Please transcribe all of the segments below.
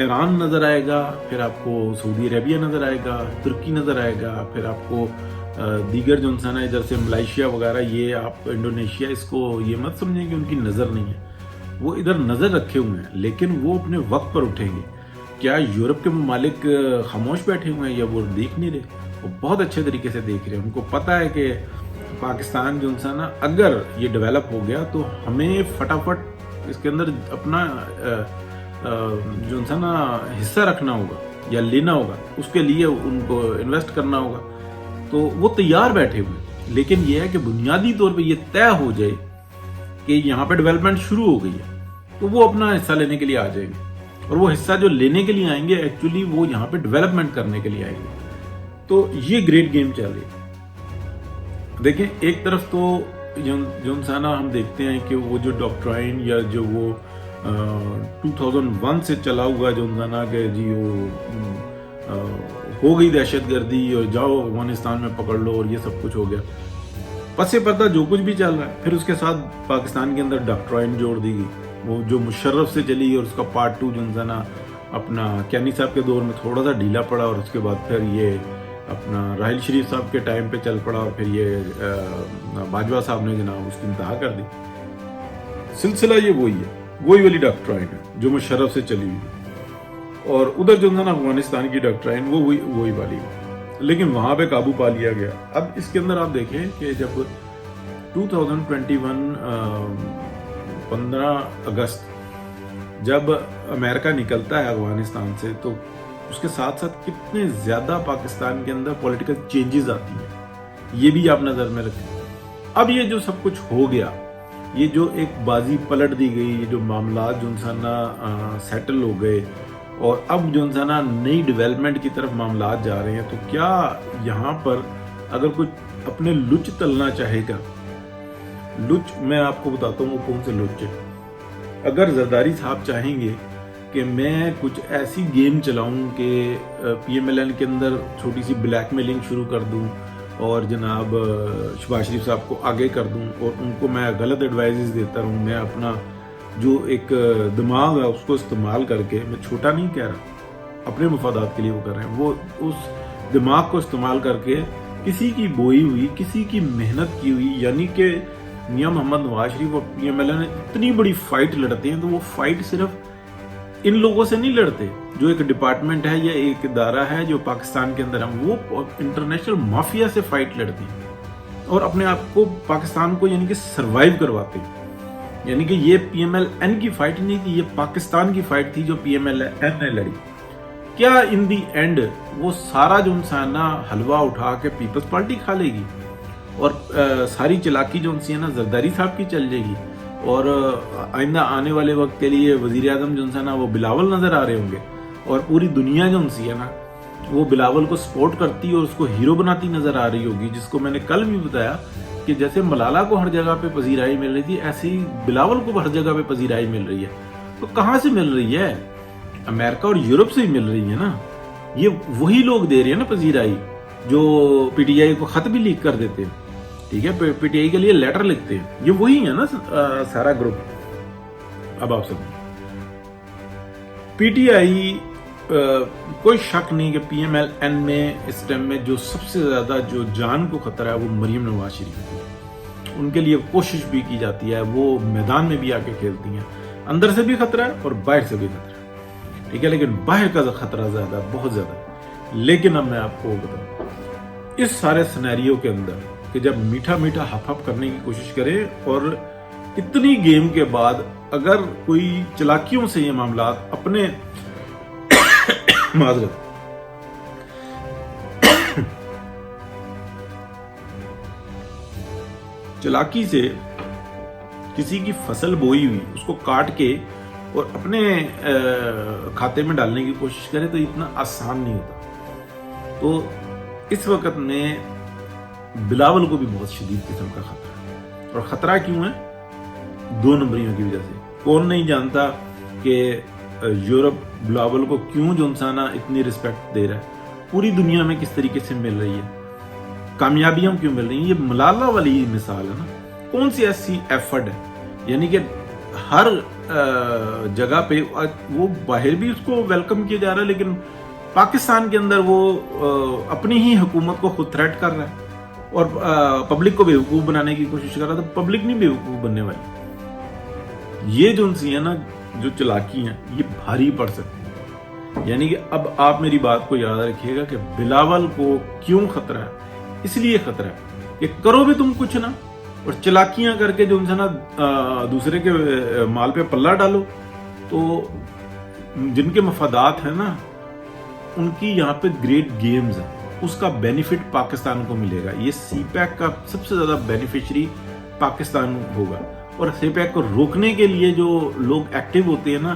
ایران نظر آئے گا، پھر آپ کو سعودی عربیہ نظر آئے گا، ترکی نظر آئے گا، پھر آپ کو دیگر جو انسان ہے ادھر سے ملائیشیا وغیرہ، یہ آپ انڈونیشیا، اس کو یہ مت سمجھیں کہ ان کی نظر نہیں ہے، وہ ادھر نظر رکھے ہوئے ہیں، لیکن وہ اپنے وقت پر اٹھیں گے۔ کیا یورپ کے ممالک خاموش بیٹھے ہوئے ہیں یا وہ دیکھ نہیں رہے؟ وہ بہت اچھے طریقے سے دیکھ رہے ہیں۔ ان کو پتہ ہے کہ پاکستان جو انسان اگر یہ ڈیولپ ہو گیا تو ہمیں فٹافٹ اس کے اندر اپنا جو انسان حصہ رکھنا ہوگا یا لینا ہوگا، اس کے لیے ان کو انویسٹ کرنا ہوگا، تو وہ تیار بیٹھے ہوئے۔ لیکن یہ ہے کہ بنیادی طور پہ یہ طے ہو جائے کہ یہاں پہ ڈیولپمنٹ شروع ہو گئی ہے تو وہ اپنا حصہ لینے کے لیے آ جائیں گے، اور وہ حصہ جو لینے کے لیے آئیں گے ایکچولی وہ یہاں پہ ڈیولپمنٹ کرنے کے لیے آئیں گے۔ تو یہ گریٹ گیم چل رہی ہے۔ دیکھیں ایک طرف تو جو انسانہ ہم دیکھتے ہیں کہ وہ جو ڈاکٹرائن یا جو وہ 2001 سے چلا ہوا جو انسانہ کہ جی وہ ہو گئی دہشت گردی اور جاؤ افغانستان میں پکڑ لو اور یہ سب کچھ ہو گیا، پس پردہ جو کچھ بھی چل رہا ہے، پھر اس کے ساتھ پاکستان کے اندر ڈاکٹرائن جوڑ دی گئی، وہ جو مشرف سے چلی اور اس کا پارٹ 2 جو انسانہ اپنا کیانی صاحب کے دور میں تھوڑا سا ڈھیلا پڑا، اور اس کے بعد پھر یہ اپنا راحیل شریف صاحب کے ٹائم پہ چل پڑا، اور پھر یہ باجوہ صاحب نے جناب اس کی انتہا کر دی۔ سلسلہ یہ وہی ہے، وہی والی ڈاکٹرائن ہے جو مشرف سے چلی ہوئی، اور ادھر جو نا افغانستان کی ڈاکٹرائن وہ وہی والی ہے، لیکن وہاں پہ قابو پا لیا گیا۔ اب اس کے اندر آپ دیکھیں کہ جب 2021 15 اگست جب امریکہ نکلتا ہے افغانستان سے، تو اس کے ساتھ ساتھ کتنے زیادہ پاکستان کے اندر پولیٹیکل چینجز آتی ہیں، یہ بھی آپ نظر میں رکھیں۔ اب یہ جو سب کچھ ہو گیا، یہ جو ایک بازی پلٹ دی گئی، یہ جو معاملات جو انسانہ سیٹل ہو گئے، اور اب جو انسانہ نئی ڈیولپمنٹ کی طرف معاملات جا رہے ہیں، تو کیا یہاں پر اگر کوئی اپنے لچ تلنا چاہے گا، لچ میں آپ کو بتاتا ہوں وہ کون سے لچ ہے۔ اگر زرداری صاحب چاہیں گے کہ میں کچھ ایسی گیم چلاؤں کہ پی ایم ایل این کے اندر چھوٹی سی بلیک میلنگ شروع کر دوں اور جناب شہباز شریف صاحب کو آگے کر دوں اور ان کو میں غلط ایڈوائزز دیتا رہوں، میں اپنا جو ایک دماغ ہے اس کو استعمال کر کے، میں چھوٹا نہیں کہہ رہا، اپنے مفادات کے لیے وہ کر رہے ہیں، وہ اس دماغ کو استعمال کر کے کسی کی بوئی ہوئی، کسی کی محنت کی ہوئی، یعنی کہ میاں محمد نواز شریف اور پی ایم ایل این اتنی بڑی فائٹ لڑتے ہیں، تو وہ فائٹ صرف ان لوگوں سے نہیں لڑتے جو ایک ڈپارٹمنٹ ہے یا ایک ادارہ ہے جو پاکستان کے اندر ہے، وہ انٹرنیشنل مافیا سے فائٹ لڑتی ہیں اور اپنے آپ کو پاکستان کو یعنی کہ سروائیو کرواتے ہیں۔ یعنی کہ یہ پی ایم ایل این کی فائٹ نہیں تھی، یہ پاکستان کی فائٹ تھی جو پی ایم ایل این نے لڑی۔ کیا ان دی اینڈ وہ سارا جو انسانہ حلوہ اٹھا کے پیپلز پارٹی کھا لے گی اور ساری چلاکی جو انسانہ زرداری صاحب کی چل جائے گی، اور آئندہ آنے والے وقت کے لیے وزیر اعظم جو انسانہ وہ بلاول نظر آ رہے ہوں گے، اور پوری دنیا جو انسی ہے نا وہ بلاول کو سپورٹ کرتی اور اس کو ہیرو بناتی نظر آ رہی ہوگی، جس کو میں نے کل بھی بتایا کہ جیسے ملالہ کو ہر جگہ پہ پذیرائی مل رہی تھی، ایسے ہی بلاول کو ہر جگہ پہ پذیرائی مل رہی ہے۔ تو کہاں سے مل رہی ہے؟ امریکہ اور یورپ سے ہی مل رہی ہے نا، یہ وہی لوگ دے رہے ہیں نا پذیرائی جو پی ٹی آئی کو خط بھی لیک کر دیتے ہیں، ٹھیک ہے، پی ٹی آئی کے لیے لیٹر لکھتے ہیں، یہ وہی ہے نا سارا گروپ۔ اب آپ سمجھیں پی ٹی آئی، کوئی شک نہیں کہ پی ایم ایل این میں اس ٹائم میں جو سب سے زیادہ جو جان کو خطرہ ہے وہ مریم نواز شریف ہے، ان کے لیے کوشش بھی کی جاتی ہے، وہ میدان میں بھی آ کے کھیلتی ہیں، اندر سے بھی خطرہ ہے اور باہر سے بھی خطرہ ہے، ٹھیک ہے، لیکن باہر کا خطرہ زیادہ ہے، بہت زیادہ ہے۔ لیکن اب میں آپ کو بتاؤں اس سارے سینیریو کے اندر کہ جب میٹھا میٹھا ہپ ہپ کرنے کی کوشش کرے، اور اتنی گیم کے بعد اگر کوئی چلاکیوں سے یہ معاملات اپنے معذرت چلاکی سے کسی کی فصل بوئی ہوئی اس کو کاٹ کے اور اپنے کھاتے میں ڈالنے کی کوشش کرے تو اتنا آسان نہیں ہوتا۔ تو اس وقت میں بلاول کو بھی بہت شدید قسم کا خطرہ ہے، اور خطرہ کیوں ہے؟ 2 نمبریوں کی وجہ سے۔ کون نہیں جانتا کہ یورپ بلاول کو کیوں جو انسانہ اتنی رسپیکٹ دے رہا ہے، پوری دنیا میں کس طریقے سے مل رہی ہے، کامیابیاں کیوں مل رہی ہیں؟ یہ ملالہ والی مثال ہے نا، کون سی ایسی ایفرٹ ہے، یعنی کہ ہر جگہ پہ وہ باہر بھی اس کو ویلکم کیا جا رہا ہے، لیکن پاکستان کے اندر وہ اپنی ہی حکومت کو خود تھریٹ کر رہا ہے اور پبلک کو بیوقوف بنانے کی کوشش کر رہا ہے. تو پبلک نہیں بیوقوف بننے والی. یہ جو ان سی ہیں نا، جو چلاکی ہیں، یہ بھاری پڑ سکتی ہیں. یعنی کہ اب آپ میری بات کو یاد رکھیے گا کہ بلاول کو کیوں خطرہ ہے. اس لیے خطرہ ہے کہ کرو بھی تم کچھ نہ، اور چلاکیاں کر کے جو ان سے نا دوسرے کے مال پہ پلہ ڈالو، تو جن کے مفادات ہیں نا ان کی یہاں پہ گریٹ گیمز ہیں، اس کا بینیفٹ پاکستان کو ملے گا. یہ سی پیک کا سب سے زیادہ بینیفیشری پاکستان ہوگا. اور سی پیک کو روکنے کے لیے جو لوگ ایکٹیو ہوتے ہیں نا،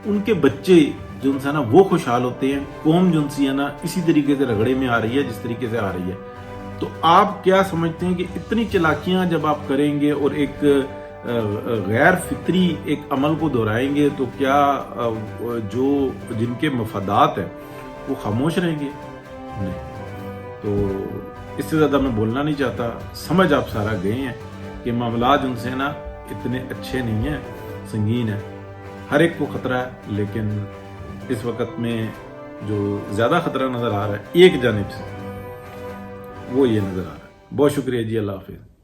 ان کے بچے جو ان سے نا وہ خوشحال ہوتے ہیں. قوم جو ان سی ہے نا اسی طریقے سے رگڑے میں آ رہی ہے جس طریقے سے آ رہی ہے. تو آپ کیا سمجھتے ہیں کہ اتنی چلاکیاں جب آپ کریں گے اور ایک غیر فطری ایک عمل کو دہرائیں گے، تو کیا جو جن کے مفادات ہیں وہ خاموش رہیں گے؟ نہیں. تو اس سے زیادہ میں بولنا نہیں چاہتا. سمجھ آپ سارا گئے ہیں کہ معاملات ان سے نا اتنے اچھے نہیں ہیں، سنگین ہیں. ہر ایک کو خطرہ ہے، لیکن اس وقت میں جو زیادہ خطرہ نظر آ رہا ہے ایک جانب سے، وہ یہ نظر آ رہا ہے. بہت شکریہ جی. اللہ حافظ.